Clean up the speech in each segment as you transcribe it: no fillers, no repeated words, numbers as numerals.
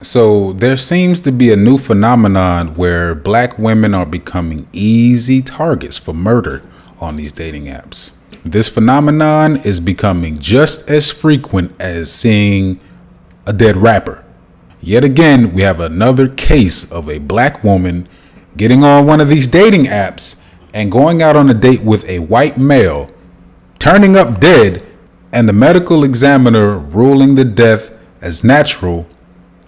So there seems to be a new phenomenon where black women are becoming easy targets for murder on these dating apps. This phenomenon is becoming just as frequent as seeing a dead rapper. Yet again, we have another case of a black woman getting on one of these dating apps and going out on a date with a white male, turning up dead, and the medical examiner ruling the death as natural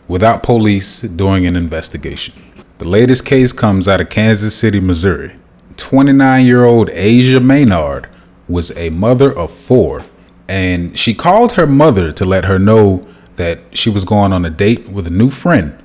without police doing an investigation. The latest case comes out of Kansas City, Missouri. 29-year-old Asia Maynard was a mother of 4, and she called her mother to let her know that she was going on a date with a new friend.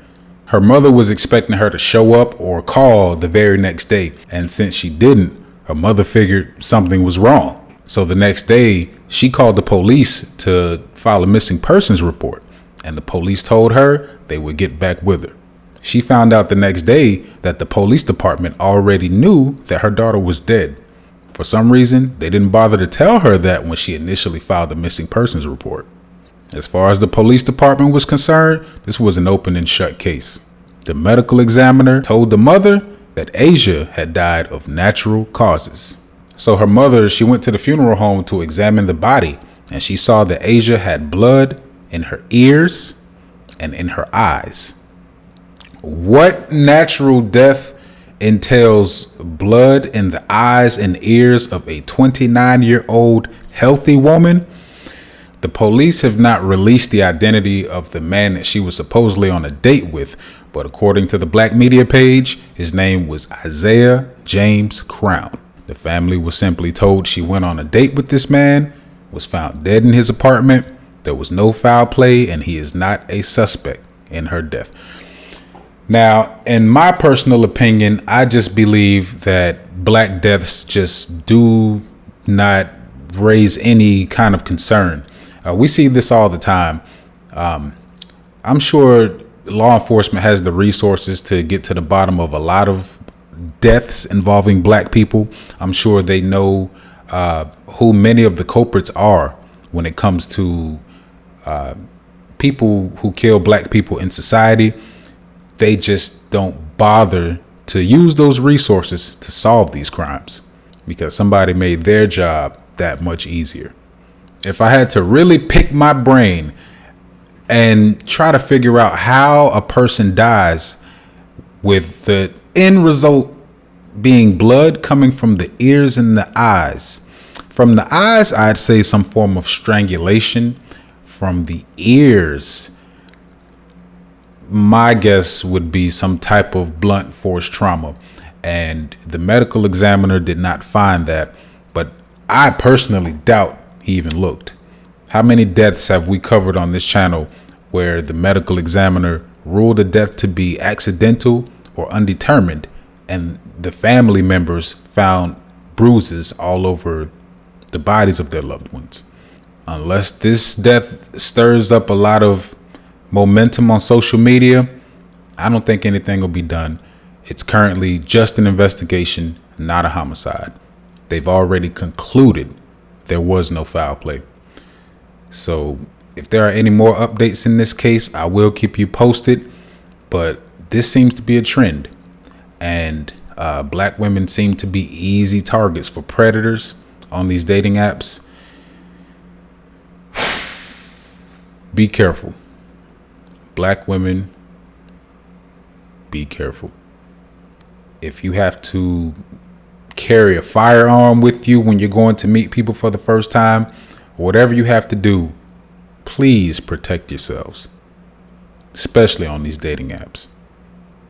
Her mother was expecting her to show up or call the very next day, and since she didn't, her mother figured something was wrong. So the next day, she called the police to file a missing persons report, and the police told her they would get back with her. She found out the next day that the police department already knew that her daughter was dead. For some reason, they didn't bother to tell her that when she initially filed the missing persons report. As far as the police department was concerned, this was an open and shut case. The medical examiner told the mother that Asia had died of natural causes. So her mother, she went to the funeral home to examine the body, and she saw that Asia had blood in her ears and in her eyes. What natural death entails blood in the eyes and ears of a 29-year-old healthy woman? The police have not released the identity of the man that she was supposedly on a date with, but according to the Black Media page, his name was Isaiah James Crown. The family was simply told she went on a date with this man, was found dead in his apartment, there was no foul play, and he is not a suspect in her death. Now, in my personal opinion, I just believe that black deaths just do not raise any kind of concern. We see this all the time. I'm sure law enforcement has the resources to get to the bottom of a lot of deaths involving black people. I'm sure they know who many of the culprits are when it comes to people who kill black people in society. They just don't bother to use those resources to solve these crimes because somebody made their job that much easier. If I had to really pick my brain and try to figure out how a person dies with the end result being blood coming from the ears and the eyes. From the eyes, I'd say some form of strangulation. From the ears, my guess would be some type of blunt force trauma. And the medical examiner did not find that, but I personally doubt he even looked. How many deaths have we covered on this channel where the medical examiner ruled a death to be accidental or undetermined, and the family members found bruises all over the bodies of their loved ones? Unless this death stirs up a lot of momentum on social media, I don't think anything will be done. It's currently just an investigation, not a homicide. They've already concluded there was no foul play. So if there are any more updates in this case, I will keep you posted. But this seems to be a trend. And black women seem to be easy targets for predators on these dating apps. Be careful. Black women, be careful. If you have to carry a firearm with you when you're going to meet people for the first time, whatever you have to do, please protect yourselves, especially on these dating apps.